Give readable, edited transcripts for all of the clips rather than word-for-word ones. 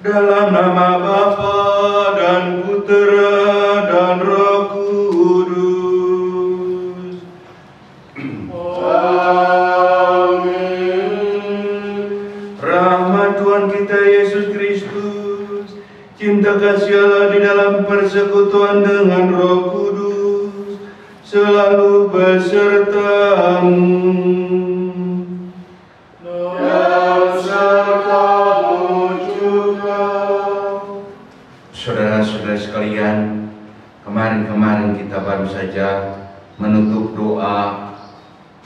Dalam nama Bapa dan Putera dan Roh Kudus. Amin. Rahmat Tuhan kita Yesus Kristus, cinta kasih Allah di dalam persekutuan dengan Roh Kudus selalu besertamu. Saudara-saudara sekalian, kemarin kita baru saja menutup doa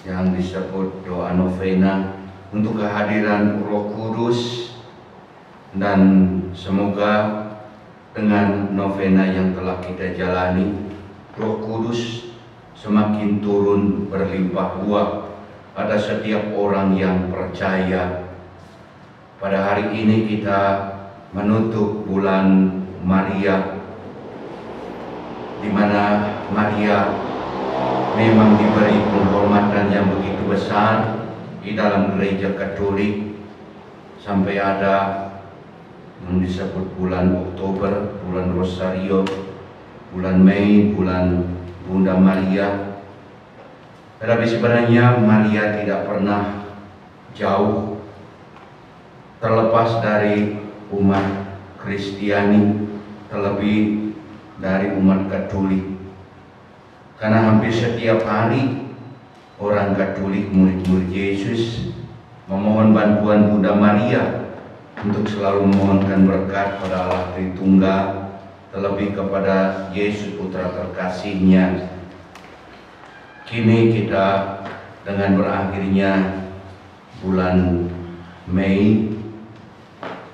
yang disebut doa novena untuk kehadiran Roh Kudus, dan semoga dengan novena yang telah kita jalani, Roh Kudus semakin turun berlimpah ruah pada setiap orang yang percaya. Pada hari ini kita menutup bulan Maria, di mana Maria memang diberi penghormatan yang begitu besar di dalam gereja Katolik, sampai ada yang disebut bulan Oktober, bulan Rosario, bulan Mei, bulan Bunda Maria. Tetapi sebenarnya Maria tidak pernah jauh terlepas dari umat Kristiani, terlebih dari umat Katolik, karena hampir setiap hari orang Katolik, murid-murid Yesus, memohon bantuan Bunda Maria untuk selalu memohonkan berkat pada Allah Tritunggal, terlebih kepada Yesus putra terkasihnya. Kini kita dengan berakhirnya bulan Mei,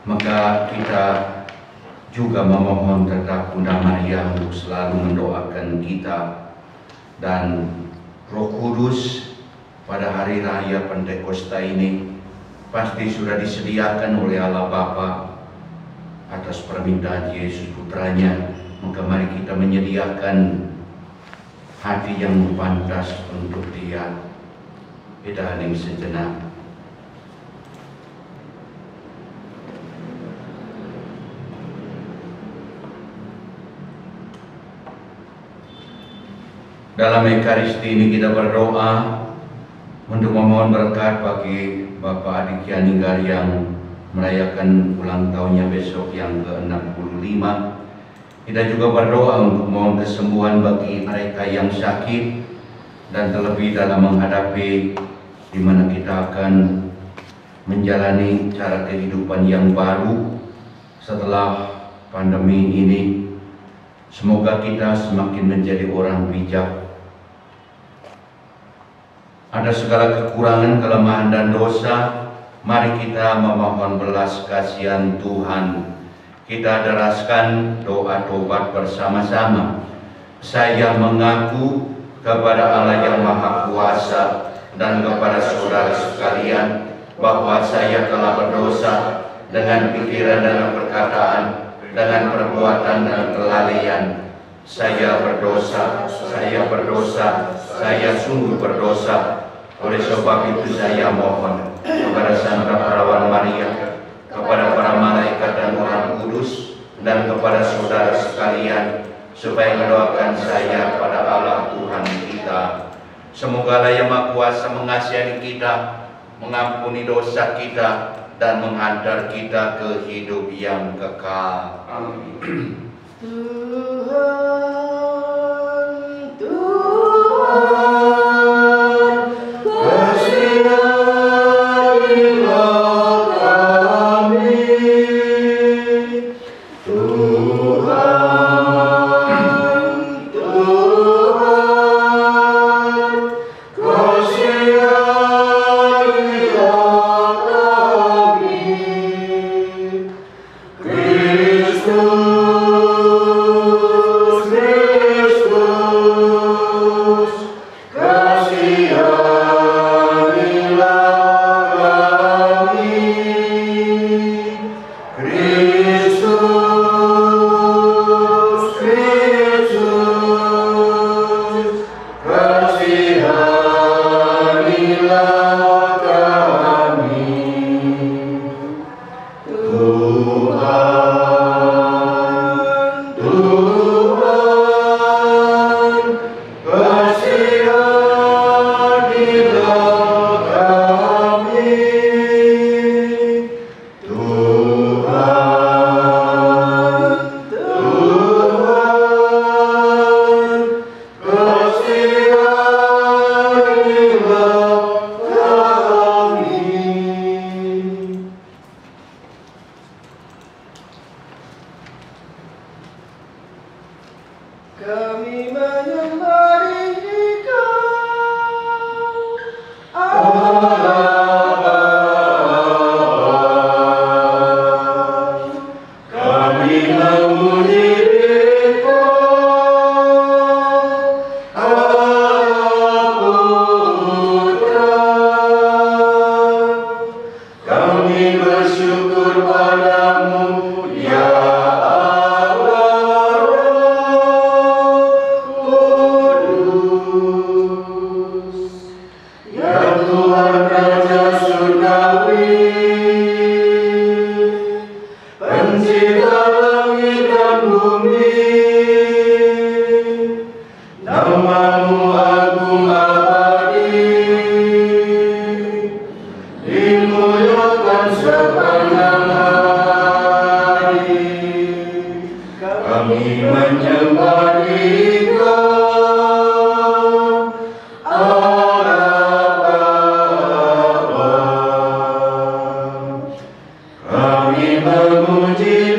maka kita juga memohon tetap Bunda Maria untuk selalu mendoakan kita, dan Roh Kudus pada hari raya Pentakosta ini pasti sudah disediakan oleh Allah Bapa atas permintaan Yesus putranya. Maka mari kita menyediakan hati yang pantas untuk Dia. Kita hening sejenak. Dalam Ekaristi ini kita berdoa untuk memohon berkat bagi Bapak Adik Yaninggar yang merayakan ulang tahunnya besok yang ke-65. Kita juga berdoa untuk mohon kesembuhan bagi mereka yang sakit, dan terlebih dalam menghadapi di mana kita akan menjalani cara kehidupan yang baru setelah pandemi ini. Semoga kita semakin menjadi orang bijak. Ada segala kekurangan, kelemahan, dan dosa, mari kita memohon belas kasihan Tuhan. Kita deraskan doa tobat bersama-sama. Saya mengaku kepada Allah yang Maha Kuasa dan kepada saudara sekalian bahwa saya telah berdosa dengan pikiran dan perkataan, dengan perbuatan dan kelalaian. Saya berdosa, saya sungguh berdosa. Oleh sebab itu saya mohon kepada Santa Perawan Maria, kepada para malaikat dan orang kudus, dan kepada saudara sekalian, supaya mendoakan saya pada Allah Tuhan kita. Semoga Yang Maha Kuasa mengasihi kita, mengampuni dosa kita, dan menghantar kita ke hidup yang kekal. Amin. Christus Kami menyembah diri-Kau, kami memuji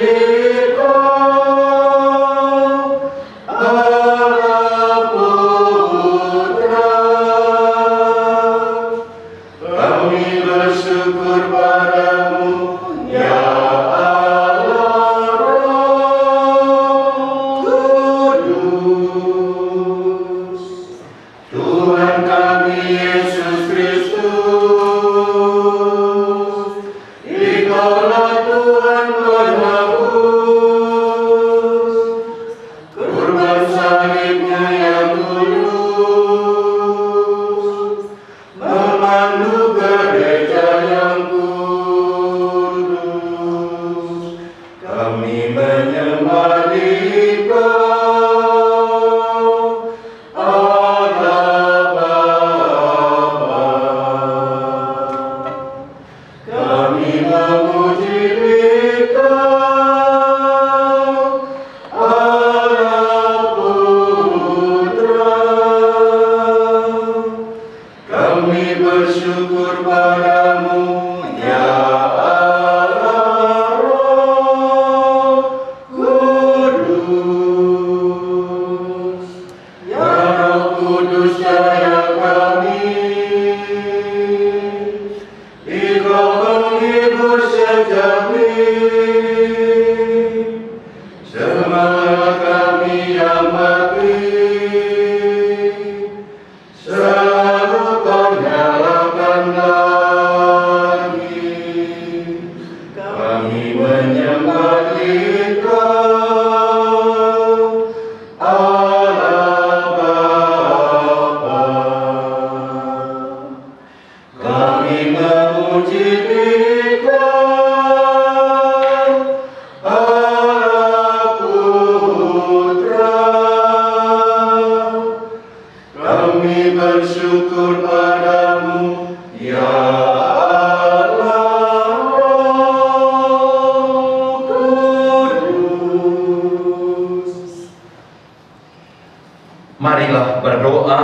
Marilah berdoa.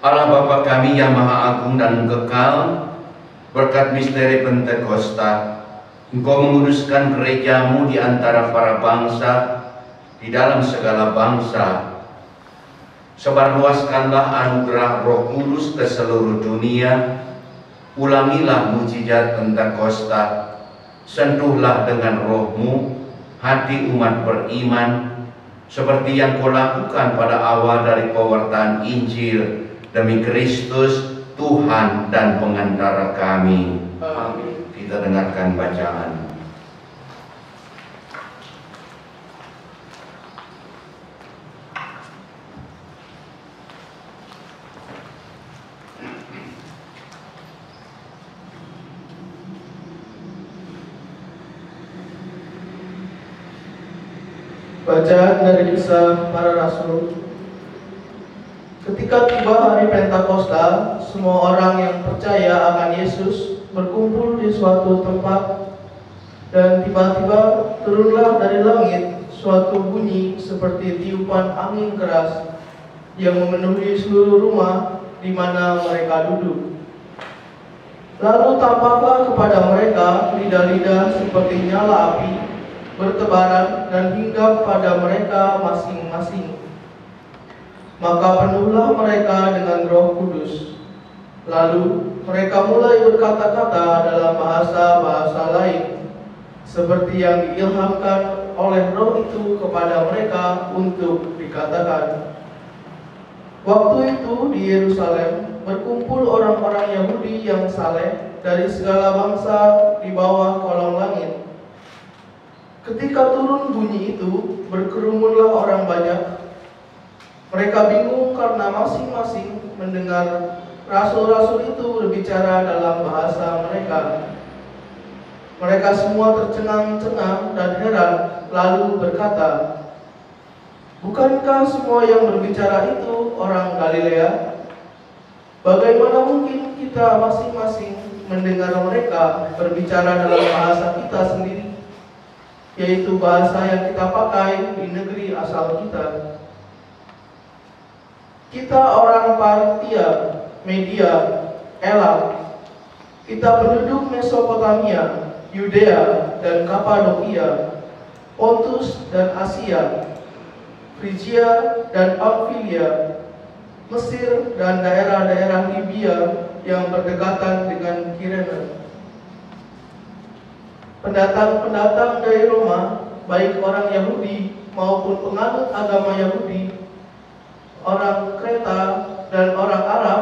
Allah Bapa kami yang Maha Agung dan kekal, berkat misteri Pentakosta, Engkau menguduskan gerejamu di antara para bangsa, di dalam segala bangsa. Sebarluaskanlah anugerah Roh Kudus ke seluruh dunia. Ulangilah mujizat Pentakosta. Sentuhlah dengan roh-Mu hati umat beriman, seperti yang Kau lakukan pada awal dari pewartaan Injil, demi Kristus, Tuhan dan pengantara kami. Amin. Kita dengarkan bacaan. Bacaan dari Kisah Para Rasul. Ketika tiba hari Pentakosta, semua orang yang percaya akan Yesus berkumpul di suatu tempat, dan tiba-tiba turunlah dari langit suatu bunyi seperti tiupan angin keras yang memenuhi seluruh rumah di mana mereka duduk. Lalu tampaklah kepada mereka lidah-lidah seperti nyala api bertebaran dan hinggap pada mereka masing-masing. Maka penuhlah mereka dengan Roh Kudus. Lalu mereka mulai berkata-kata dalam bahasa-bahasa lain, seperti yang diilhamkan oleh Roh itu kepada mereka untuk dikatakan. Waktu itu di Yerusalem berkumpul orang-orang Yahudi yang saleh dari segala bangsa di bawah kolong langit. Ketika turun bunyi itu, berkerumunlah orang banyak. Mereka bingung karena masing-masing mendengar rasul-rasul itu berbicara dalam bahasa mereka. Mereka semua tercengang-cengang dan heran, lalu berkata, "Bukankah semua yang berbicara itu orang Galilea? Bagaimana mungkin kita masing-masing mendengar mereka berbicara dalam bahasa kita sendiri, yaitu bahasa yang kita pakai di negeri asal kita? Kita orang Partia, Media, Elam. Kita penduduk Mesopotamia, Yudea dan Kapadokia, Pontus dan Asia, Frigia dan Pamfilia, Mesir dan daerah-daerah Libya yang berdekatan dengan Kirene. Pendatang-pendatang dari Roma, baik orang Yahudi maupun penganut agama Yahudi, orang Kreta dan orang Arab,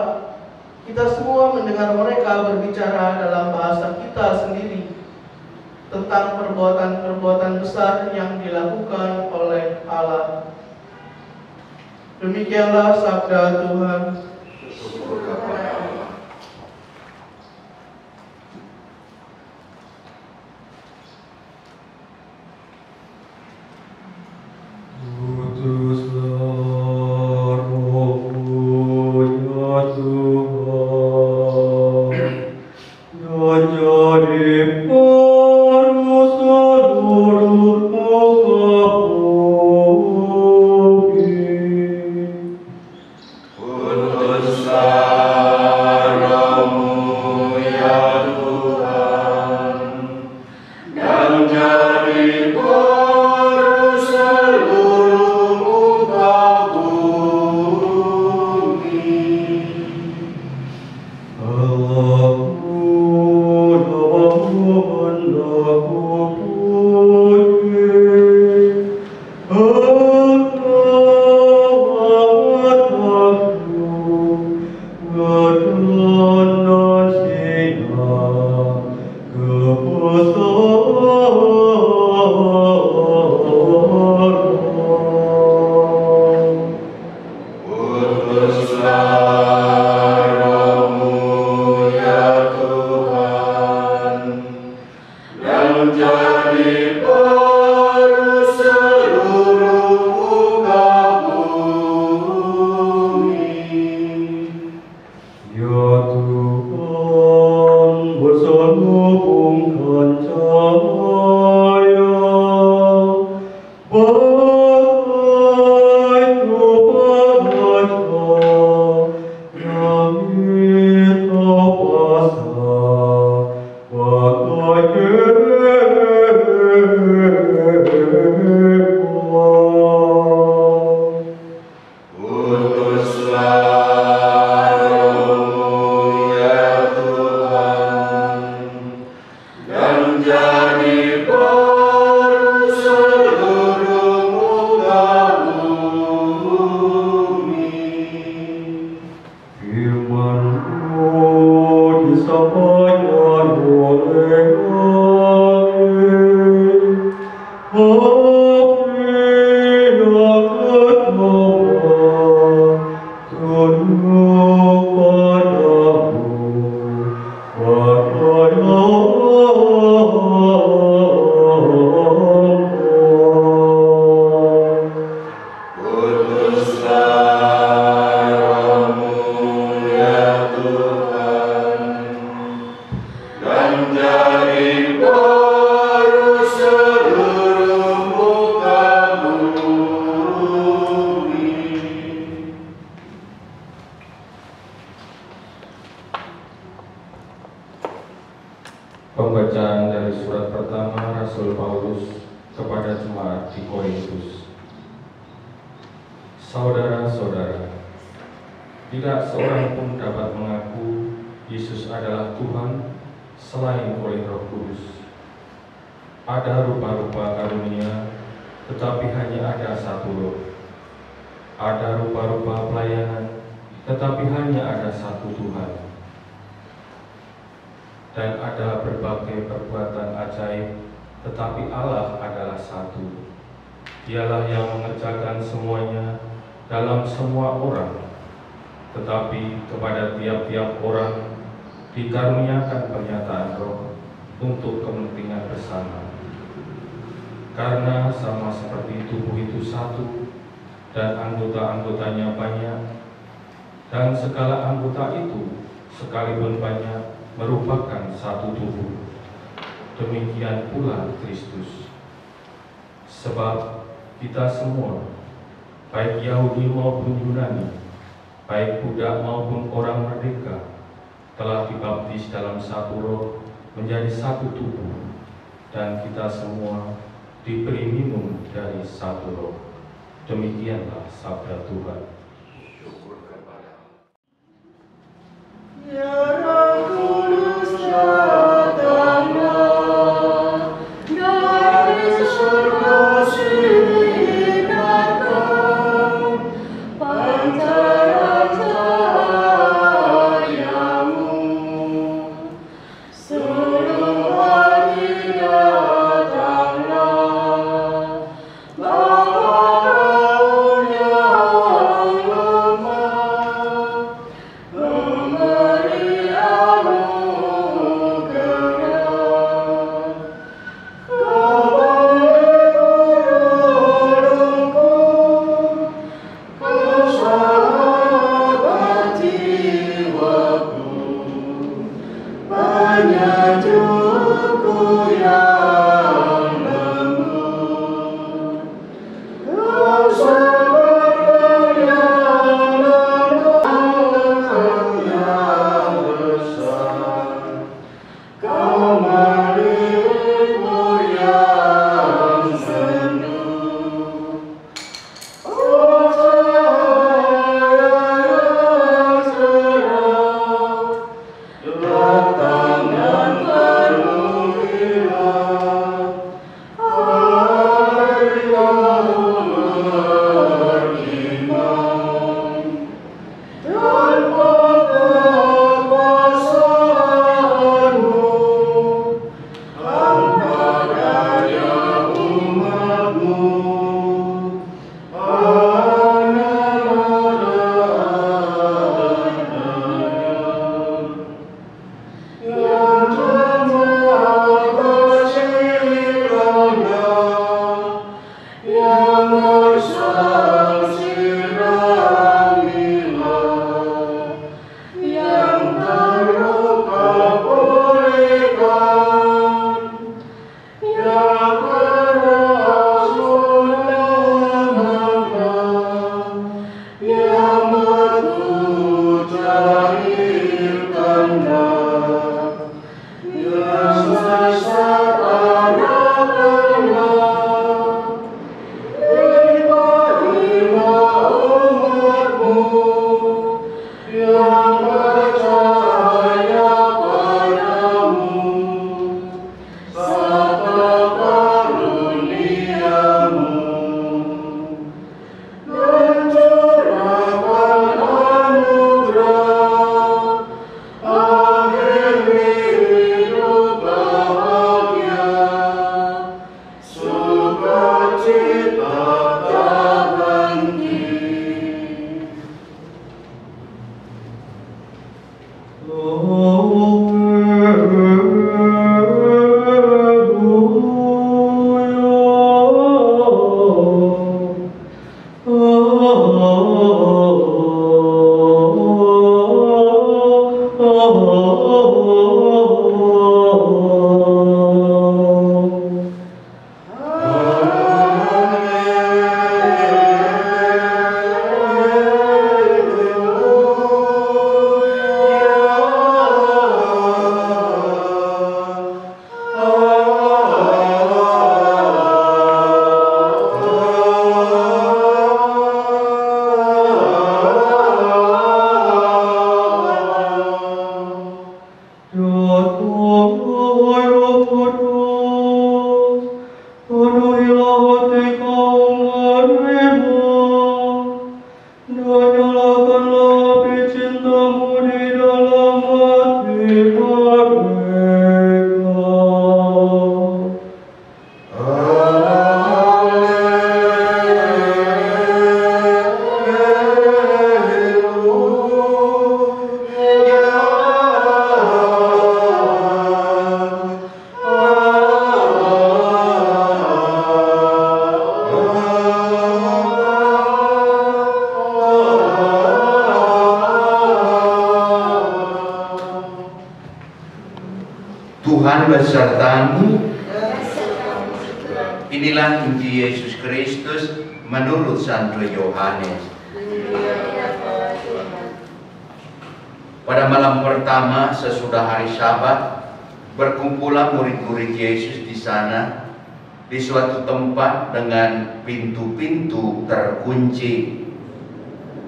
kita semua mendengar mereka berbicara dalam bahasa kita sendiri tentang perbuatan-perbuatan besar yang dilakukan oleh Allah." Demikianlah sabda Tuhan. Syukur kepada Allah. Utuslah Roh-Mu ya Tuhan, dan jadi baru seluruh muka bumi. Utuslah Roh-Mu ya Tuhan, dan jadi baru seluruh muka bumi. Allahku namamu hendaku puji, amat waktu kedanan sinar kebesaran. Utuslah Roh-Mu ya Tuhan, dan jadi baru seluruh muka bumi. Ya Tuhan, bersalubungkan cahaya, bagai rupa langit basah, bagai hewan. Utuslah Roh-Mu ya Tuhan, dan jadi baru seluruh muka bumi. Firman-Mu disampaikan oleh Nabi, yang kedua tunduk padamu, Utuslah Roh-Mu ya Tuhan, dan jadi baru seluruh muka bumi. Pembacaan dari surat pertama Rasul Paulus kepada jemaat di Korintus. Saudara-saudara, tidak seorang pun dapat mengaku Yesus adalah Tuhan selain oleh Roh Kudus. Ada rupa-rupa karunia, tetapi hanya ada satu Roh. Ada rupa-rupa pelayanan, tetapi hanya ada satu Tuhan. Dan ada berbagai perbuatan ajaib, tetapi Allah adalah satu. Dialah yang mengerjakan semuanya dalam semua orang, tetapi kepada tiap-tiap orang dikaruniakan pernyataan Roh untuk kepentingan bersama. Karena sama seperti tubuh itu satu dan anggota-anggotanya banyak, dan segala anggota itu sekalipun banyak merupakan satu tubuh. Demikian pula Kristus. Sebab kita semua, baik Yahudi maupun Yunani, baik budak maupun orang merdeka, telah dibaptis dalam satu Roh menjadi satu tubuh, dan kita semua diberi minum dari satu Roh. Demikianlah sabda Tuhan. Syukur kepada Ya Roh Kudus datanglah, dari surga sinarkan pancaran cahayamu. Seluruh hati datanglah, bawa raun yang lemah, memberi anugerah. Kau menghidupku, kau sahabat jiwaku, penyajukku yang lembut. Kau sabarkan yang dalam yang besar, kau milikmu yang penuh. Oh cahaya yang cerah, datang dan penuhilah hati yang beriman, dan pada kuasa-Mu besertamu. Inilah Injil Yesus Kristus menurut Santo Yohanes. Pada malam pertama sesudah hari Sabat, berkumpulah murid-murid Yesus di sana, di suatu tempat dengan pintu-pintu terkunci,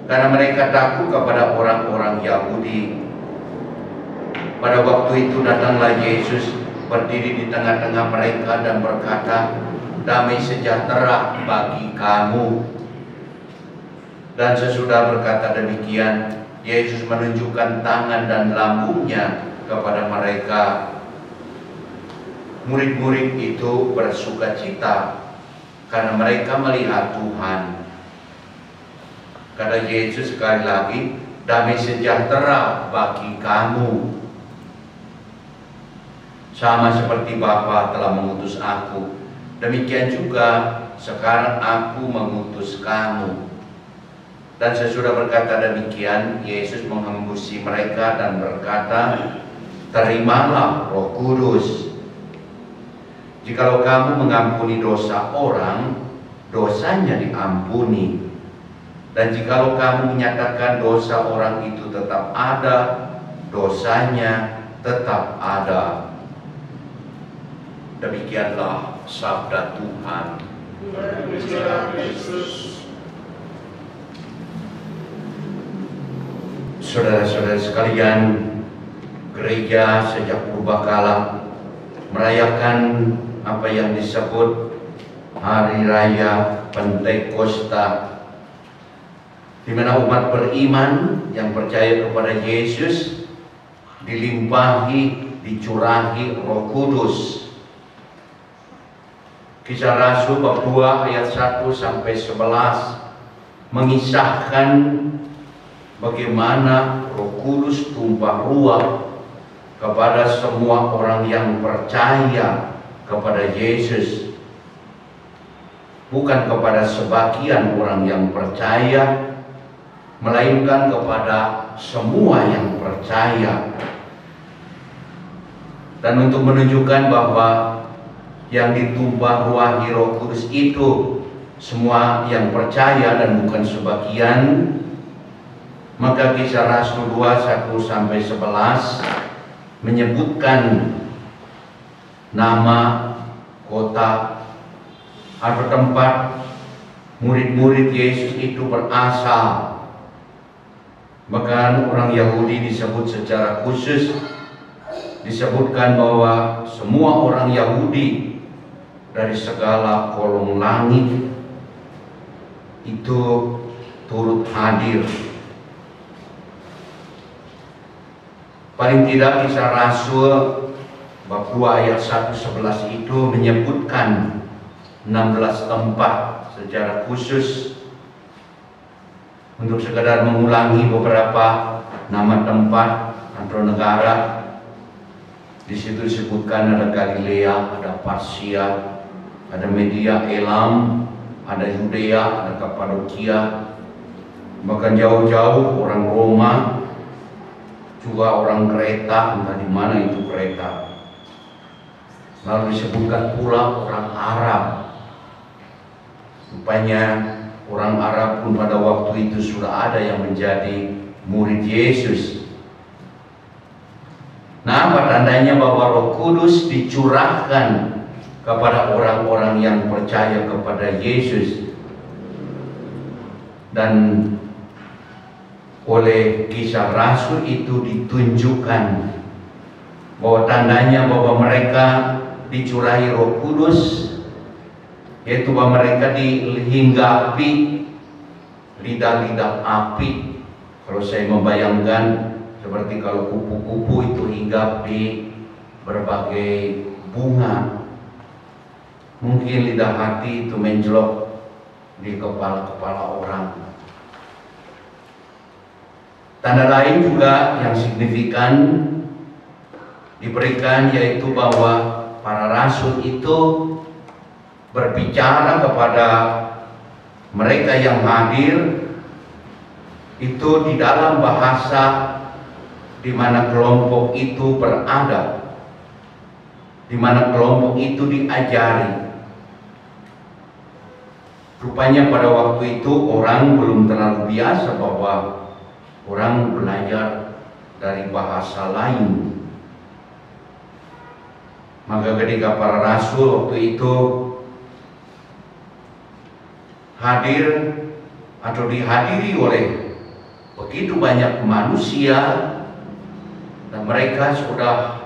karena mereka takut kepada orang-orang Yahudi. Pada waktu itu datanglah Yesus, berdiri di tengah-tengah mereka dan berkata, "Damai sejahtera bagi kamu." Dan sesudah berkata demikian, Yesus menunjukkan tangan dan lambungnya kepada mereka. Murid-murid itu bersukacita karena mereka melihat Tuhan. Kata Yesus sekali lagi, "Damai sejahtera bagi kamu. Sama seperti Bapa telah mengutus aku, demikian juga sekarang aku mengutus kamu." Dan sesudah berkata demikian, Yesus mengembusi mereka dan berkata, "Terimalah Roh Kudus. Jikalau kamu mengampuni dosa orang, dosanya diampuni. Dan jikalau kamu menyatakan dosa orang itu tetap ada, dosanya tetap ada." Demikianlah sabda Tuhan. Berbicara Yesus. Saudara-saudara sekalian, gereja sejak purbakala merayakan apa yang disebut Hari Raya Pentakosta, di mana umat beriman yang percaya kepada Yesus dilimpahi, dicurahi Roh Kudus. Kisah Rasul bab 2 ayat 1 sampai 11 mengisahkan bagaimana Roh Kudus tumpah ruah kepada semua orang yang percaya kepada Yesus, bukan kepada sebagian orang yang percaya, melainkan kepada semua yang percaya. Dan untuk menunjukkan bahwa yang ditumpah ruahi Roh Kudus itu semua yang percaya dan bukan sebagian, maka Kisah Rasul 2 1 sampai 11 menyebutkan nama kota atau tempat murid-murid Yesus itu berasal. Bahkan orang Yahudi disebut secara khusus, disebutkan bahwa semua orang Yahudi dari segala kolong langit itu turut hadir. Paling tidak Kisah Rasul bab 2 ayat 1-11 itu menyebutkan 16 tempat secara khusus untuk sekadar mengulangi beberapa nama tempat atau negara. Di situ disebutkan ada Galilea, ada Parsia, ada Media, Elam, ada Yudea, ada Kapadokia, bahkan jauh-jauh orang Roma, juga orang Kreta, entah di mana itu Kreta. Lalu disebutkan pula orang Arab. Rupanya orang Arab pun pada waktu itu sudah ada yang menjadi murid Yesus. Nah, apa tandanya bahwa Roh Kudus dicurahkan kepada orang-orang yang percaya kepada Yesus? Dan oleh Kisah Rasul itu ditunjukkan bahwa tandanya bahwa mereka dicurahi Roh Kudus, yaitu bahwa mereka dihinggapi lidah-lidah api. Kalau saya membayangkan seperti kalau kupu-kupu itu hinggap di berbagai bunga, mungkin lidah hati itu menjelok di kepala-kepala orang. Tanda lain juga yang signifikan diberikan, yaitu bahwa para rasul itu berbicara kepada mereka yang hadir itu di dalam bahasa di mana kelompok itu berada, di di mana kelompok itu diajari. Rupanya pada waktu itu orang belum terlalu biasa bahwa orang belajar dari bahasa lain. Maka ketika para rasul waktu itu hadir atau dihadiri oleh begitu banyak manusia, dan mereka sudah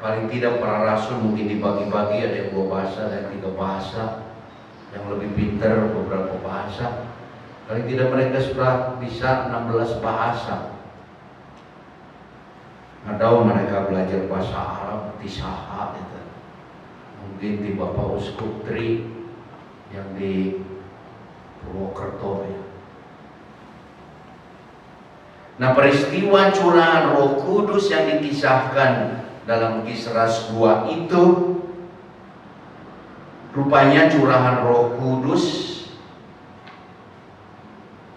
paling tidak para rasul mungkin dibagi-bagi, ada 2 bahasa dan 3 bahasa, yang lebih pintar beberapa bahasa. Paling tidak mereka sudah bisa 16 bahasa. Atau mereka belajar bahasa Arab di Saha gitu. Mungkin di Bapak Uskup Tri yang di Purwokerto ya. Nah, peristiwa curahan Roh Kudus yang dikisahkan dalam Kisah Rasul 2 itu rupanya curahan Roh Kudus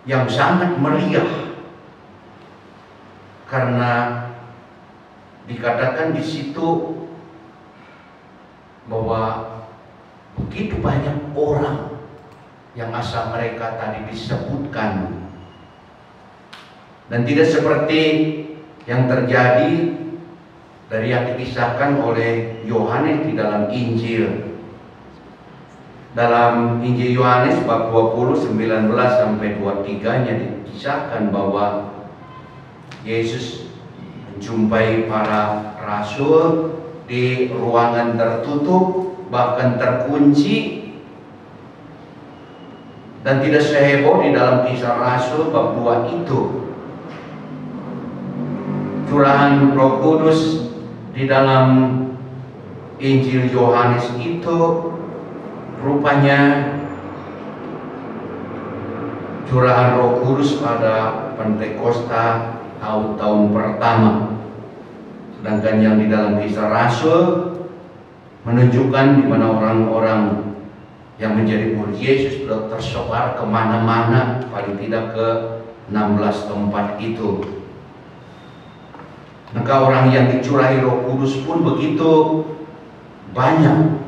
yang sangat meriah, karena dikatakan di situ bahwa begitu banyak orang yang asal mereka tadi disebutkan, dan tidak seperti yang terjadi dari yang dikisahkan oleh Yohanes di dalam Injil. Dalam Injil Yohanes bab 20 19 sampai 23-nya dikisahkan bahwa Yesus menjumpai para rasul di ruangan tertutup, bahkan terkunci, dan tidak seheboh di dalam Kisah Rasul bab 2 itu. Curahan Roh Kudus di dalam Injil Yohanes itu rupanya curahan Roh Kudus pada Pentakosta tahun pertama. Sedangkan yang di dalam Kisah Rasul menunjukkan di mana orang-orang yang menjadi murid Yesus sudah tersebar kemana-mana, paling tidak ke 16 tempat itu. Maka orang yang dicurahi Roh Kudus pun begitu banyak.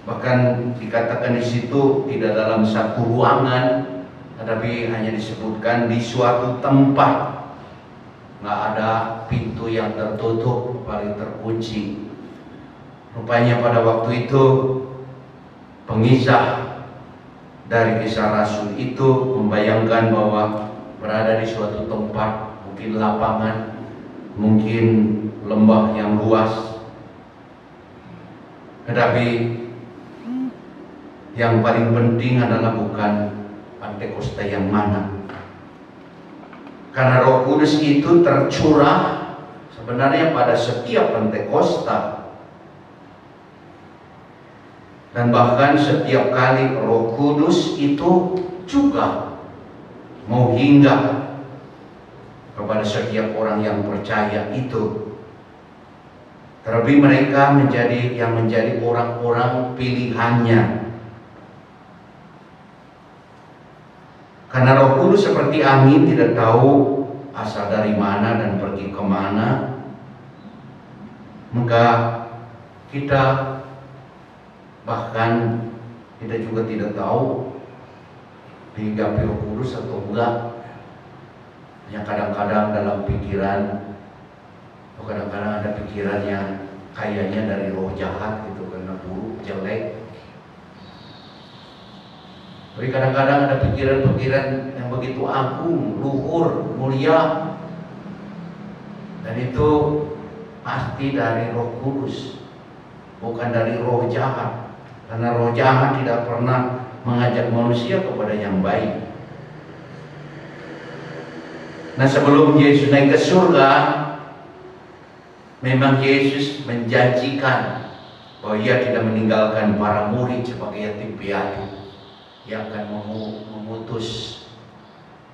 Bahkan dikatakan di situ tidak dalam satu ruangan, tetapi hanya disebutkan di suatu tempat. Nggak ada pintu yang tertutup, paling terkunci. Rupanya pada waktu itu pengisah dari Kisah Rasul itu membayangkan bahwa berada di suatu tempat, mungkin lapangan, mungkin lembah yang luas, tetapi yang paling penting adalah bukan Pentakosta yang mana, karena Roh Kudus itu tercurah sebenarnya pada setiap Pentakosta, dan bahkan setiap kali Roh Kudus itu juga mau hinggap kepada setiap orang yang percaya itu. Terlebih mereka menjadi orang-orang pilihannya. Karena Roh Kudus seperti angin, tidak tahu asal dari mana dan pergi kemana. Maka kita bahkan juga tidak tahu dihinggapi Roh Kudus atau enggak. Yang kadang-kadang dalam pikiran, atau kadang-kadang ada pikiran yang kayaknya dari roh jahat gitu, karena buruk, jelek. Tapi kadang-kadang ada pikiran-pikiran yang begitu agung, luhur, mulia, dan itu pasti dari Roh Kudus, bukan dari roh jahat. Karena roh jahat tidak pernah mengajak manusia kepada yang baik. Nah, sebelum Yesus naik ke surga, memang Yesus menjanjikan bahwa Ia tidak meninggalkan para murid sebagai yatim piatu. Ia akan mengutus,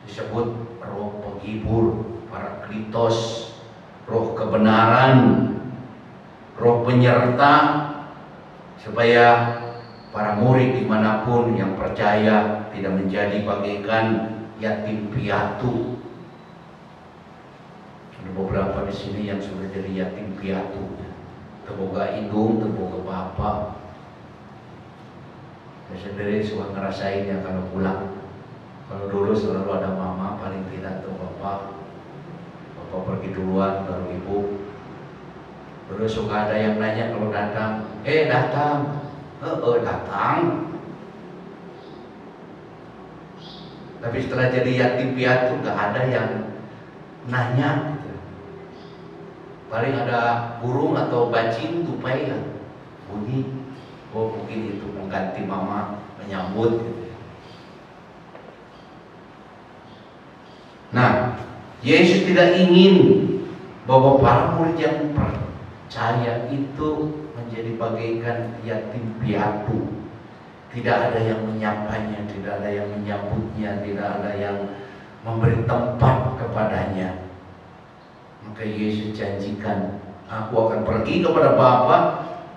disebut roh penghibur, Parakletos, roh kebenaran, roh penyerta, supaya para murid dimanapun yang percaya tidak menjadi bagaikan yatim piatu. Ada beberapa di sini yang sudah jadi yatim piatu. terbuka hidung, terbuka apa. Saya sendiri suka ngerasainnya kalau pulang. Kalau dulu selalu ada mama, paling tidak tuh bapak pergi duluan baru ibu. Dulu suka ada yang nanya kalau datang, datang, datang. Tapi setelah jadi yatim piatu nggak ada yang nanya. Gitu. Paling ada burung atau bacin tupai ya bunyi. Oh mungkin itu mengganti mama menyambut. Gitu. Nah, Yesus tidak ingin bahwa para murid yang percaya itu menjadi bagaikan yatim piatu. Tidak ada yang menyapanya, tidak ada yang menyambutnya, tidak ada yang memberi tempat kepadanya. Maka Yesus janjikan, aku akan pergi kepada Bapa,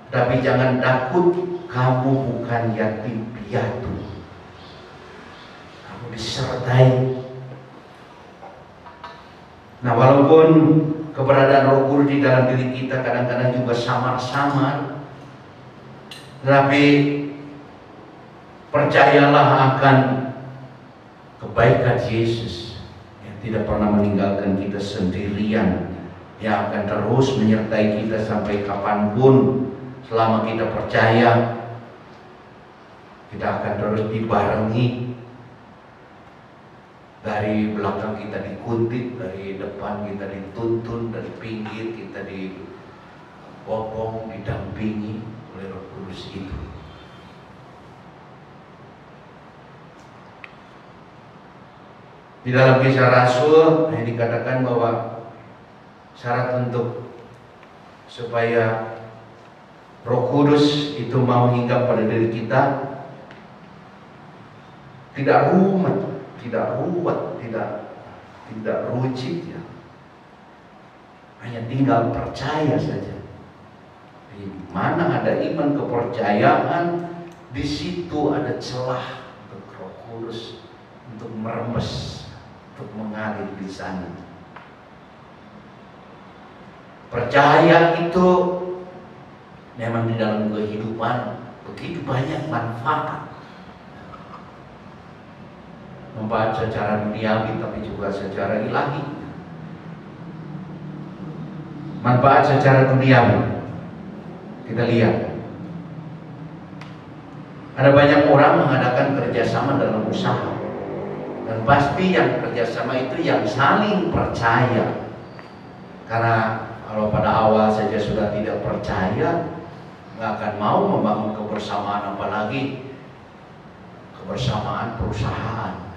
tapi jangan takut, kamu bukan yatim piatu. Kamu disertai. Nah, walaupun keberadaan Roh Kudus di dalam diri kita kadang-kadang juga samar-samar, tetapi percayalah akan kebaikan Yesus yang tidak pernah meninggalkan kita sendirian, yang akan terus menyertai kita sampai kapanpun. Selama kita percaya, kita akan terus dibarengi. Dari belakang kita dikuntit, dari depan kita dituntun, dari pinggir kita dibopong, didampingi oleh Roh Kudus itu. Di dalam Kisah Rasul yang dikatakan bahwa syarat untuk supaya Roh Kudus itu mau hinggap pada diri kita, tidak rumet, tidak ruwet, tidak rucit ya. Hanya tinggal percaya saja. Di mana ada iman kepercayaan, di situ ada celah untuk Roh Kudus untuk merembes, untuk mengalir di sana. Percaya itu memang di dalam kehidupan begitu banyak manfaat. Manfaat secara duniawi tapi juga secara ilahi. Manfaat secara duniawi kita lihat, ada banyak orang mengadakan kerjasama dalam usaha, dan pasti yang kerjasama itu yang saling percaya. Karena kalau pada awal saja sudah tidak percaya, nggak akan mau membangun kebersamaan, apalagi kebersamaan perusahaan.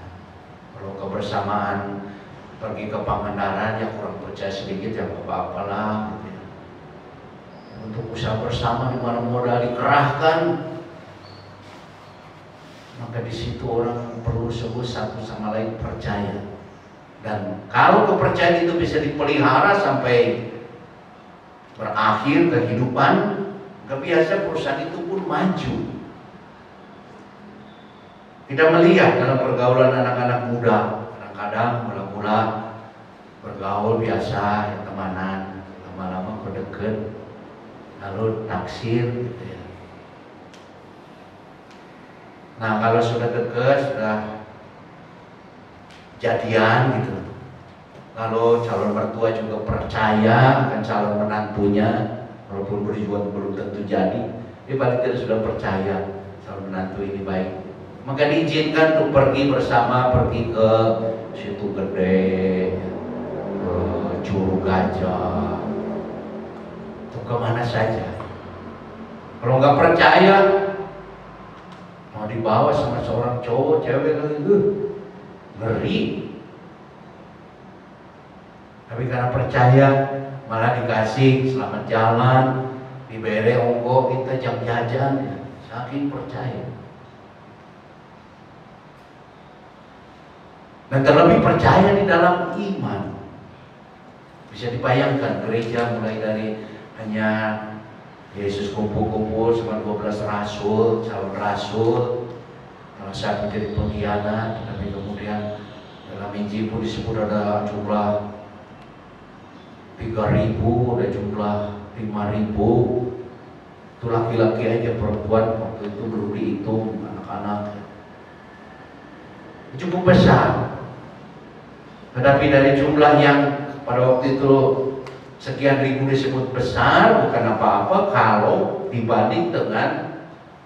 Kalau kebersamaan pergi ke Pangandaran ya kurang percaya sedikit ya apa-apalah gitu ya. Untuk usaha bersama di mana modal dikerahkan, maka di situ orang perlu sebut satu sama lain percaya. Dan kalau kepercayaan itu bisa dipelihara sampai berakhir kehidupan, kebiasaan perusahaan itu pun maju. Kita melihat dalam pergaulan anak-anak muda, kadang-kadang mula-mula bergaul biasa, ya, temanan, lama-lama kok deket, lalu taksir gitu ya. Nah kalau sudah deket, sudah jadian gitu, lalu calon mertua juga percaya akan calon menantunya, walaupun berjuang belum tentu jadi, dia paling tidak sudah percaya calon menantu ini baik. Maka diizinkan untuk pergi bersama, pergi ke Situ Gede, ke Curug Gajah, atau kemana saja. Kalau nggak percaya, mau dibawa sama seorang cowok, cewek lagi, ngeri. Tapi karena percaya, malah dikasih selamat jalan, diberi ongkos, kita jam jajan, ya. Saking percaya. Dan terlebih percaya di dalam iman. Bisa dibayangkan gereja mulai dari hanya Yesus kumpul-kumpul sama 12 rasul, calon rasul. Kalau saat menjadi pengkhianat, tapi kemudian dalam Injil pun disebut ada jumlah 3.000, ada jumlah 5.000. Itu laki-laki aja, perempuan waktu itu belum dihitung, anak-anak cukup besar. Tetapi dari jumlah yang pada waktu itu sekian ribu disebut besar, bukan apa-apa kalau dibanding dengan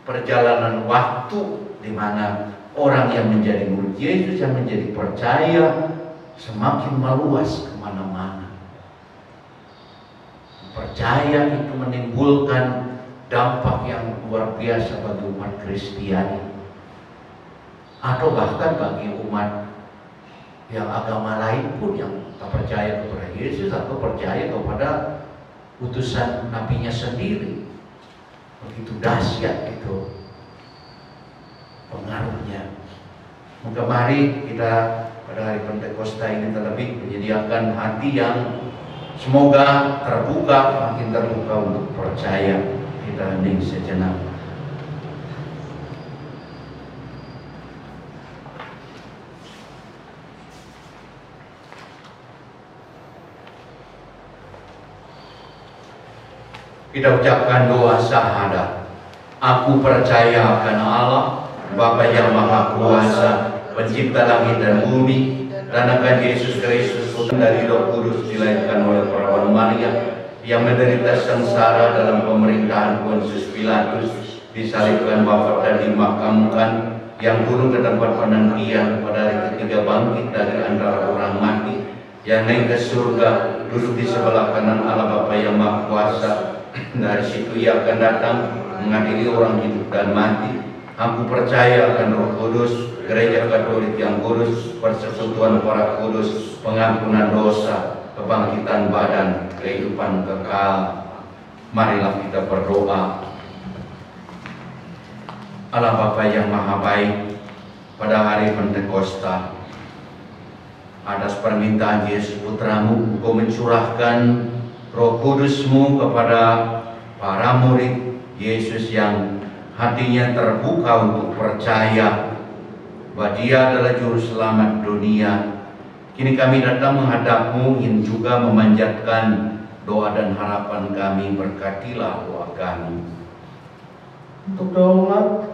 perjalanan waktu di mana orang yang menjadi murid Yesus, yang menjadi percaya semakin meluas kemana-mana. Percaya itu menimbulkan dampak yang luar biasa bagi umat Kristiani, atau bahkan bagi umat yang agama lain pun yang tak percaya kepada Yesus atau percaya kepada utusan nabinya sendiri. Begitu dahsyat itu pengaruhnya. Maka mari kita pada hari Pentakosta ini terlebih menyediakan hati yang semoga terbuka, makin terbuka untuk percaya. Kita hening sejenak. Kita ucapkan doa syahadat. Aku percaya akan Allah, Bapa yang Maha Kuasa, Pencipta langit dan bumi, dan akan Yesus Kristus dari Roh Kudus dilahirkan oleh perawan Maria, yang menderita sengsara dalam pemerintahan Pontius Pilatus, disalibkan, wafat dan dimakamkan, yang turun ke tempat penantian, pada hari ketiga bangkit dari antara orang mati, yang naik ke surga, duduk di sebelah kanan Allah Bapa yang Maha Kuasa. Dari situ Ia akan datang mengadili orang hidup dan mati. Aku percaya akan Roh Kudus, Gereja Katolik yang kudus, persekutuan para kudus, pengampunan dosa, kebangkitan badan, kehidupan kekal. Marilah kita berdoa. Allah Bapa yang Maha Baik, pada hari Pentakosta, atas permintaan Yesus Putramu, Engkau mencurahkan Roh Kudus-Mu kepada para murid Yesus yang hatinya terbuka untuk percaya bahwa Dia adalah Juru Selamat dunia. Kini kami datang menghadap-Mu, ingin juga memanjatkan doa dan harapan kami. Berkatilah doa kami. Untuk doa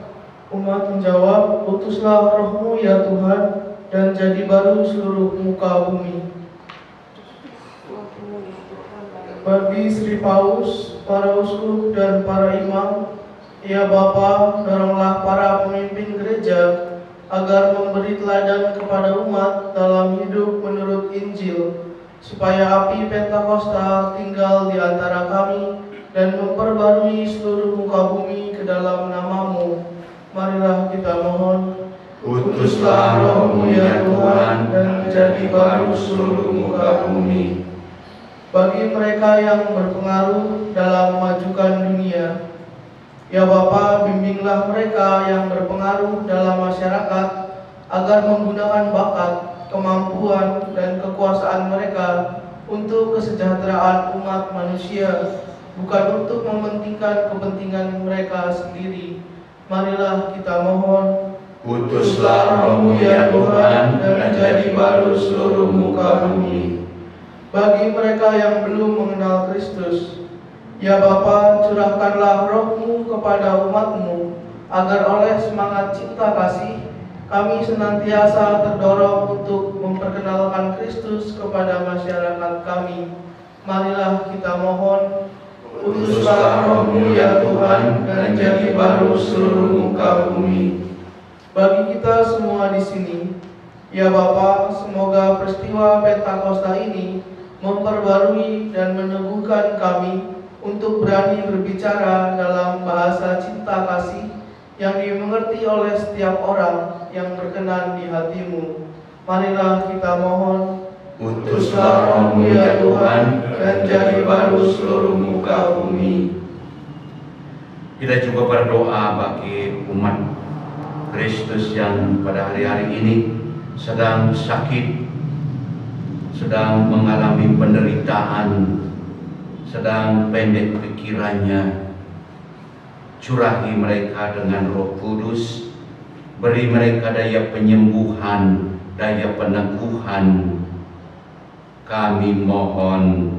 umat menjawab, utuslah Roh-Mu ya Tuhan, dan jadi baru seluruh muka bumi. Bagi Sri Paus, para uskup dan para imam, ya Bapa, doronglah para pemimpin gereja agar memberi teladan kepada umat dalam hidup menurut Injil, supaya api Pentakosta tinggal di antara kami dan memperbarui seluruh muka bumi ke dalam nama-Mu. Marilah kita mohon. Utuslah Roh-Mu ya Tuhan, dan jadi baru seluruh muka bumi. Bagi mereka yang berpengaruh dalam memajukan dunia, ya Bapa, bimbinglah mereka yang berpengaruh dalam masyarakat agar menggunakan bakat, kemampuan, dan kekuasaan mereka untuk kesejahteraan umat manusia, bukan untuk mementingkan kepentingan mereka sendiri. Marilah kita mohon. Utuslah Roh-Mu ya Tuhan, dan jadi baru seluruh muka bumi. Bagi mereka yang belum mengenal Kristus, ya Bapa, curahkanlah Roh-Mu kepada umat-Mu, agar oleh semangat cinta kasih, kami senantiasa terdorong untuk memperkenalkan Kristus kepada masyarakat kami. Marilah kita mohon. Utuslah Roh-Mu ya Tuhan, dan jadi baru seluruh muka bumi. Bagi kita semua di sini, ya Bapa, semoga peristiwa Pentakosta ini memperbarui dan meneguhkan kami untuk berani berbicara dalam bahasa cinta kasih yang dimengerti oleh setiap orang yang berkenan di hati-Mu. Marilah kita mohon. Utuslah Roh-Mu ya Tuhan, dan jadi baru seluruh muka bumi. Kita juga berdoa bagi umat Kristus yang pada hari-hari ini sedang sakit, sedang mengalami penderitaan, sedang pendek pikirannya. Curahi mereka dengan Roh Kudus, beri mereka daya penyembuhan, daya peneguhan. Kami mohon.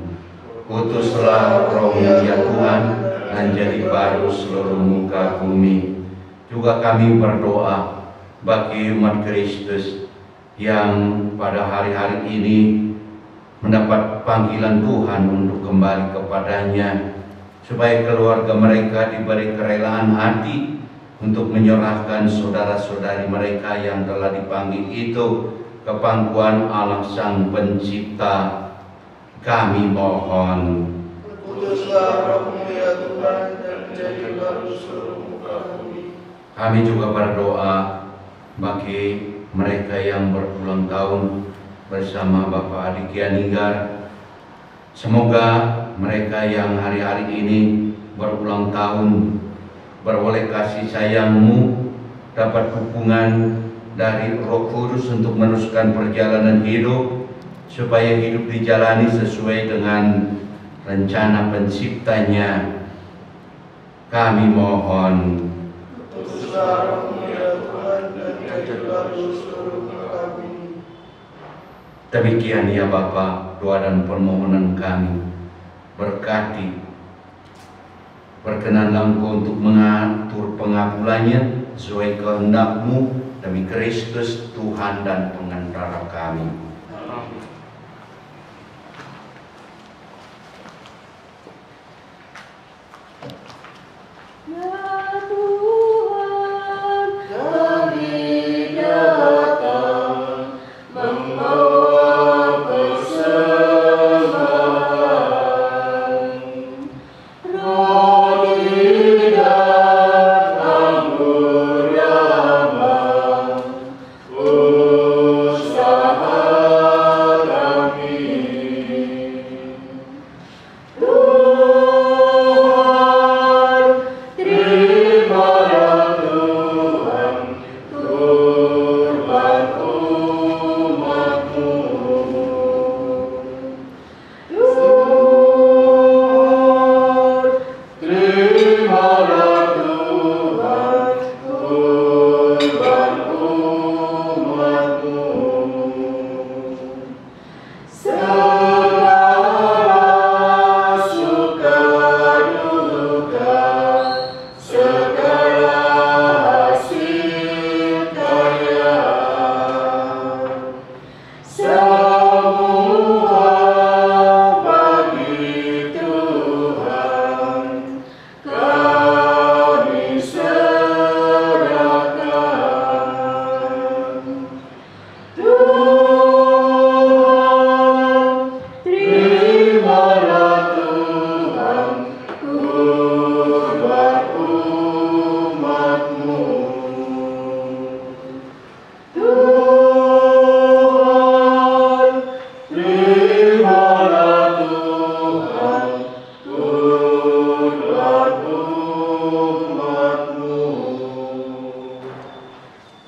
Utuslah Roh-Mu ya Tuhan, dan jadi baru seluruh muka bumi. Juga kami berdoa bagi umat Kristus yang pada hari-hari ini mendapat panggilan Tuhan untuk kembali kepadanya, supaya keluarga mereka diberi kerelaan hati untuk menyerahkan saudara-saudari mereka yang telah dipanggil itu ke pangkuan Allah Sang Pencipta. Kami mohon, Utuslah Roh-Mu ya Tuhan, dan jadi baru seluruh muka bumi. kami juga berdoa bagi mereka yang berulang tahun bersama Bapak Adi Kianinggar. Semoga mereka yang hari-hari ini berulang tahun beroleh kasih sayang-Mu, dapat dukungan dari Roh Kudus untuk meneruskan perjalanan hidup, supaya hidup dijalani sesuai dengan rencana Penciptanya. Kami mohon, Utuslah Roh-Mu ya Tuhan, dan jadi baru seluruh muka bumi. demikian ya Bapa, doa dan permohonan kami. Berkati, berkenanlah Engkau untuk mengatur pengabulannya sesuai kehendak-Mu, demi Kristus Tuhan dan pengantara kami.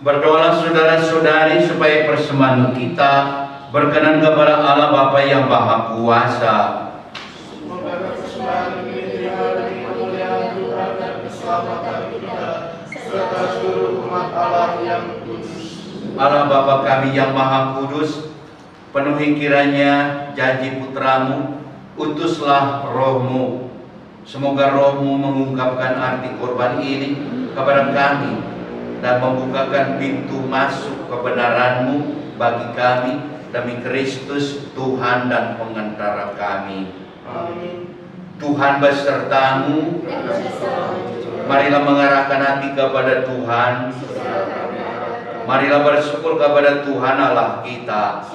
Berdoalah saudara-saudari supaya persembahan kita berkenan kepada Allah Bapa yang Maha Kuasa. Semoga persembahan ini diterima demi kemuliaan Tuhan dan keselamatan kita, serta seluruh umat Allah yang kudus. Allah Bapa kami yang Maha Kudus, penuhi kiranya janji Putramu, utuslah Roh-Mu. Semoga Roh-Mu mengungkapkan arti korban ini kepada kami dan membukakan pintu masuk kebenaran-Mu bagi kami, demi Kristus Tuhan dan pengantara kami. Amin. Tuhan besertamu. Marilah mengarahkan hati kepada Tuhan. Marilah bersyukur kepada Tuhan Allah kita.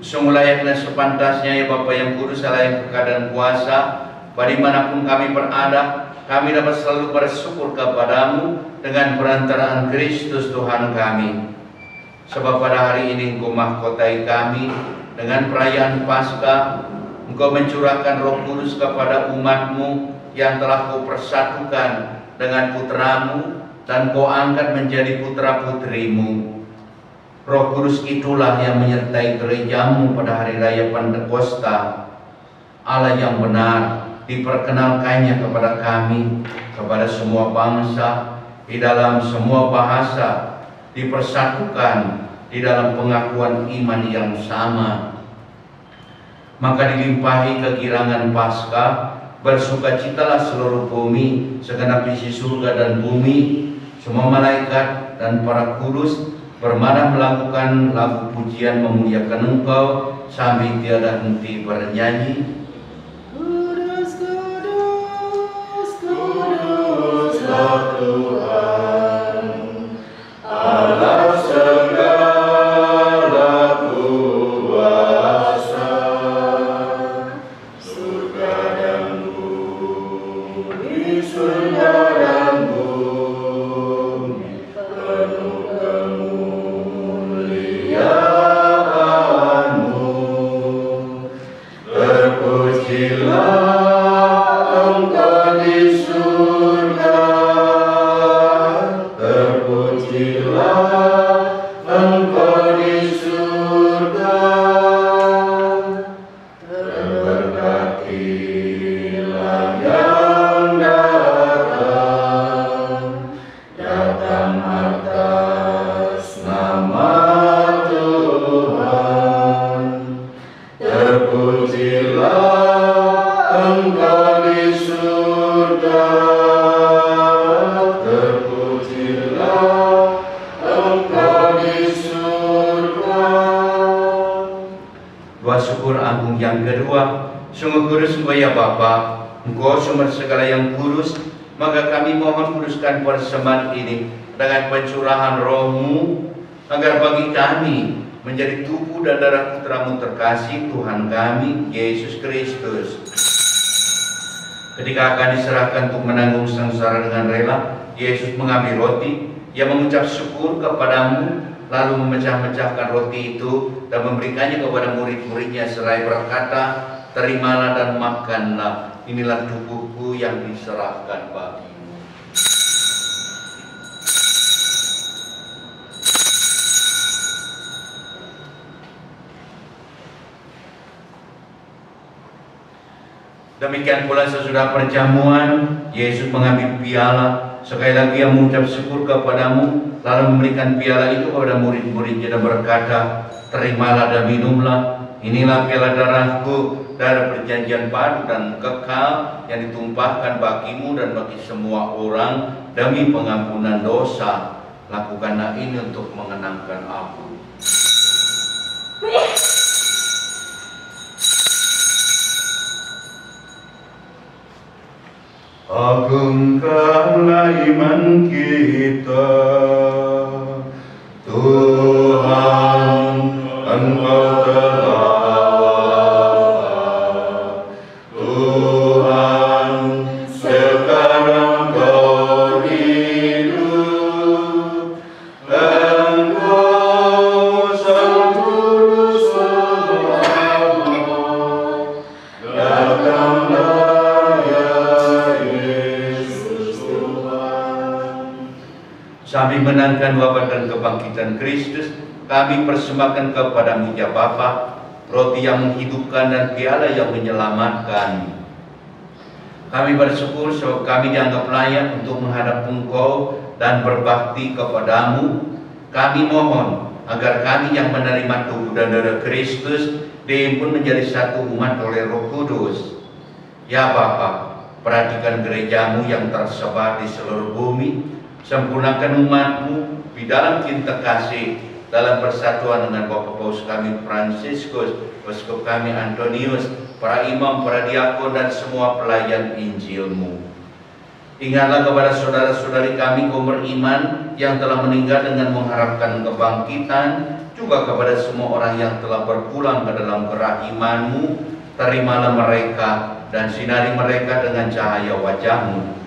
Sungguh layak dan sepantasnya ya Bapa yang kudus, layak keadaan kuasa, dimanapun kami berada, kami dapat selalu bersyukur kepadamu dengan perantaraan Kristus Tuhan kami. Sebab pada hari ini Engkau mahkotai kami dengan perayaan Paskah. Engkau mencurahkan Roh Kudus kepada umat-Mu yang telah Kau persatukan dengan Putra-Mu dan Kau angkat menjadi putra-putri-Mu. Roh Kudus itulah yang menyertai gereja-Mu pada hari raya Pentakosta. Allah yang benar diperkenalkannya kepada kami, kepada semua bangsa, di dalam semua bahasa, dipersatukan di dalam pengakuan iman yang sama. Maka dilimpahi kegirangan Paskah, bersukacitalah seluruh bumi, segenap isi surga dan bumi, semua malaikat dan para kudus bermarah melakukan lagu pujian memuliakan Engkau sambil tiada henti bernyanyi. Kudus, kudus, kuduslah Tuhan, Allah segala kuasa, surga dan bumi, surga dan bumi, penuh kemuliaan-Mu. Terpujilah Engkau di surga, terpujilah Engkau di surga, terberkatilah yang datang atas nama Tuhan. Terpujilah Engkau di surga, terpujilah Engkau di surga. Doa syukur agung yang kedua. Sungguh kudus Engkau ya Bapa, Engkau sumber segala yang kudus, maka kami mohon kuduskan persembahan ini dengan pencurahan Roh-Mu, agar bagi kami menjadi tubuh dan darah Putra-Mu terkasih, Tuhan kami, Yesus Kristus. Ketika akan diserahkan untuk menanggung sengsara dengan rela, Yesus mengambil roti, Ia mengucap syukur kepadamu, lalu memecah-mecahkan roti itu dan memberikannya kepada murid-muridnya seraya berkata, terimalah dan makanlah, inilah tubuhku yang diserahkan bagimu. Demikian pula sesudah perjamuan, Yesus mengambil piala, sekali lagi Ia mengucap syukur kepadamu, lalu memberikan piala itu kepada murid-muridnya dan berkata, terimalah dan minumlah, inilah piala darahku, darah perjanjian baru dan kekal yang ditumpahkan bagimu dan bagi semua orang demi pengampunan dosa. Lakukanlah ini untuk mengenangkan aku. Agungkanlah iman kita, Tuhan, Engkau telah, Tuhan, sekarang Kau hidup, Engkau Sang Kudus selama, datanglah sambil menangkan wafat dan kebangkitan Kristus, kami persembahkan kepadamu ya Bapa, roti yang menghidupkan dan piala yang menyelamatkan. Kami bersyukur sebab kami dianggap layak untuk menghadap Engkau dan berbakti kepadamu. Kami mohon agar kami yang menerima tubuh dan darah Kristus dihimpun menjadi satu umat oleh Roh Kudus. Ya Bapa, perhatikan gerejamu yang tersebar di seluruh bumi, sempurnakan umat-Mu di dalam cinta kasih, dalam persatuan dengan Bapak Paus kami Fransiskus, Uskup kami Antonius, para imam, para diakon, dan semua pelayan Injil-Mu. Ingatlah kepada saudara-saudari kami kaum beriman yang telah meninggal dengan mengharapkan kebangkitan, juga kepada semua orang yang telah berpulang ke dalam kerahiman-Mu. Terimalah mereka dan sinari mereka dengan cahaya wajah-Mu.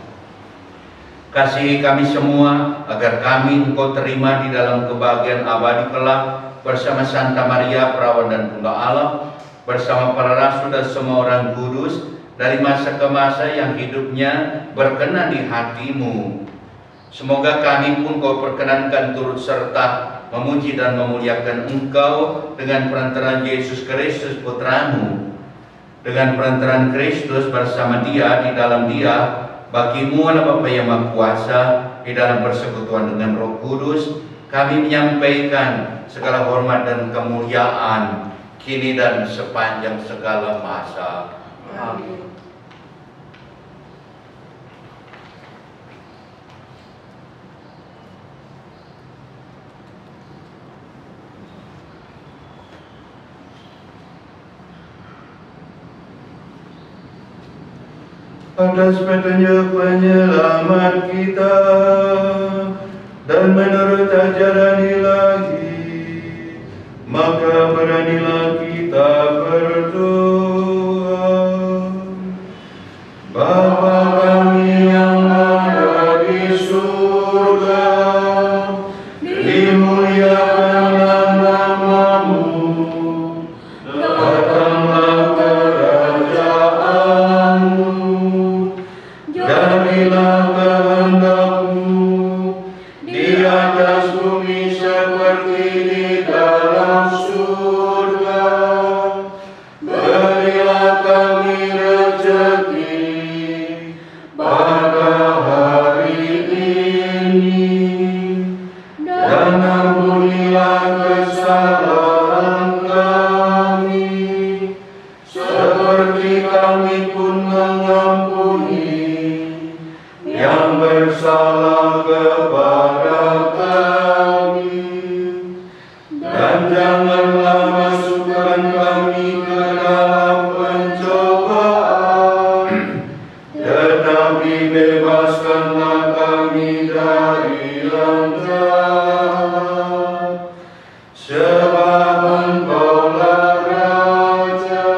Kasihi kami semua agar kami Engkau terima di dalam kebahagiaan abadi kelak bersama Santa Maria Perawan dan Bunda Allah, bersama para rasul dan semua orang kudus dari masa ke masa yang hidupnya berkenan di hati-Mu. Semoga kami pun Kau perkenankan turut serta memuji dan memuliakan Engkau dengan perantaraan Yesus Kristus Putra-Mu. Dengan perantaraan Kristus bersama Dia, di dalam Dia, bagi-Mu Allah Bapa yang Maha Kuasa, di dalam persekutuan dengan Roh Kudus, kami menyampaikan segala hormat dan kemuliaan kini dan sepanjang segala masa. Amin. Atas petunjuk penyelamat kita dan menurut ajaran ilahi, maka beranilah kita berdoa. Bapa kami yang ada di surga, dimuliakanlah namamu, datanglah kerajaanmu, jadilah kehendakmu di atas bumi seperti di dalam surga. Berilah kami rezeki pada hari ini, dan ampunilah kesalahan kami, seperti kami pun mengampuni yang bersalah kepada kami. Dan janganlah masukkan kami ke dalam pencobaan, tetapi bebaskanlah kami dari yang jahat. Sebab Engkaulah Raja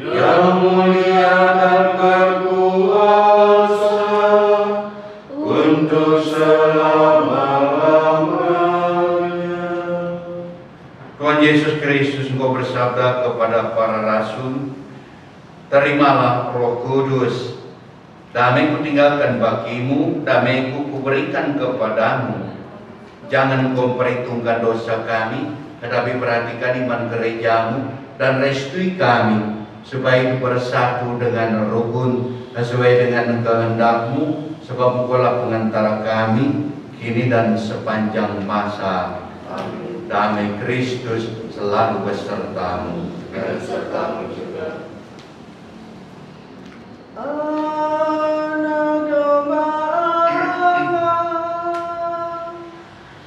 yang mulia dan berkuasa untuk selama-lamanya. Tuhan Yesus Kristus, Engkau bersabda kepada para rasul, terimalah Roh Kudus. Damai kutinggalkan bagimu, damai kuberikan kepadamu. Jangan engkau perhitungkan dosa kami, tetapi perhatikan iman gerejamu dan restui kami, supaya bersatu dengan rukun sesuai dengan kehendakmu, sebab Engkaulah pengantara kami kini dan sepanjang masa. Amin. Damai Kristus selalu besertamu. Dan sertamu juga. Anak domba Allah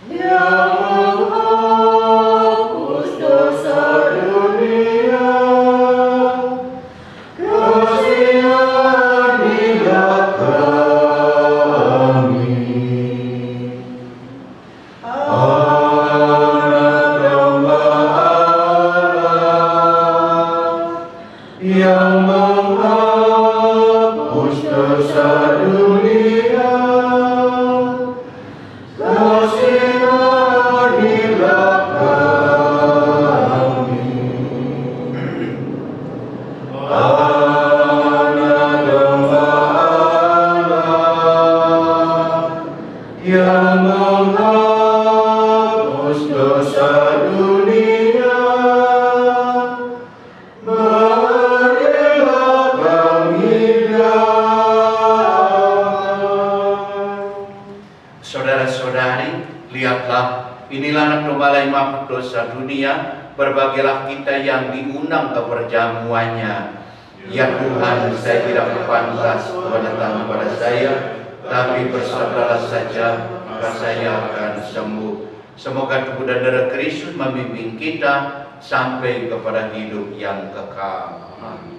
Yang menghapus dosa dunia, kasihanilah kami. Anak domba Allah yang menghapus dosa dunia, kasihanilah kami. Anak domba Allah yang menghapus dosa dunia, berilah kami damai. Saudara-saudari, lihatlah, inilah anak domba yang menghapus dosa dunia. Berbahagialah kita yang diundang ke perjamuannya. Ya Tuhan, saya tidak pantas Tuhan datang kepada saya, tapi bersabdalah saja, maka saya akan sembuh. Semoga tubuh dan darah Kristus membimbing kita sampai kepada hidup yang kekal. Amin.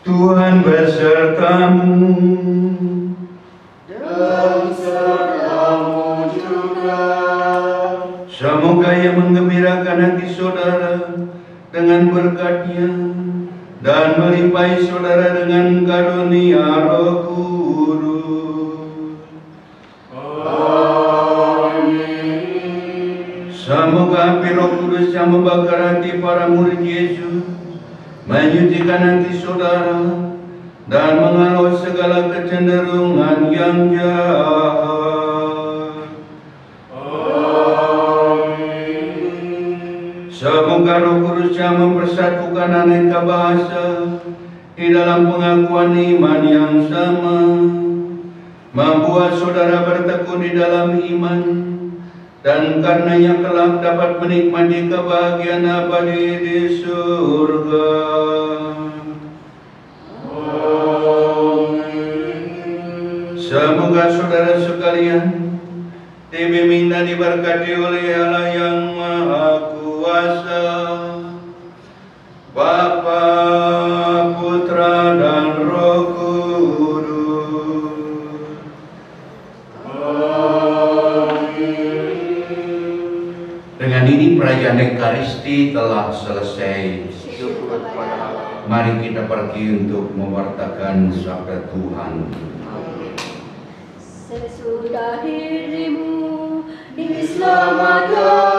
Tuhan besertamu. Dan sertamu juga. Semoga ia menggembirakan hati saudara dengan berkat-Nya dan melimpahi saudara dengan karunia Roh Kudus. Amin. Semoga api Roh Kudus yang membakar hati para murid Yesus menyucikan hati saudara dan menghalau segala kecenderungan yang jahat. Semoga Roh Kudus yang mempersatukan aneka bahasa di dalam pengakuan iman yang sama, membuat saudara bertekun di dalam iman, dan karenanya kelak dapat menikmati kebahagiaan abadi di surga. Semoga saudara sekalian dibimbing dan diberkati oleh Allah yang Maha Kuasa, Bapa, Putra, dan Roh Kudus. Dengan ini perayaan Ekaristi telah selesai. Mari kita pergi untuk mewartakan sabda Tuhan. Sesudah dirimu diselamatkan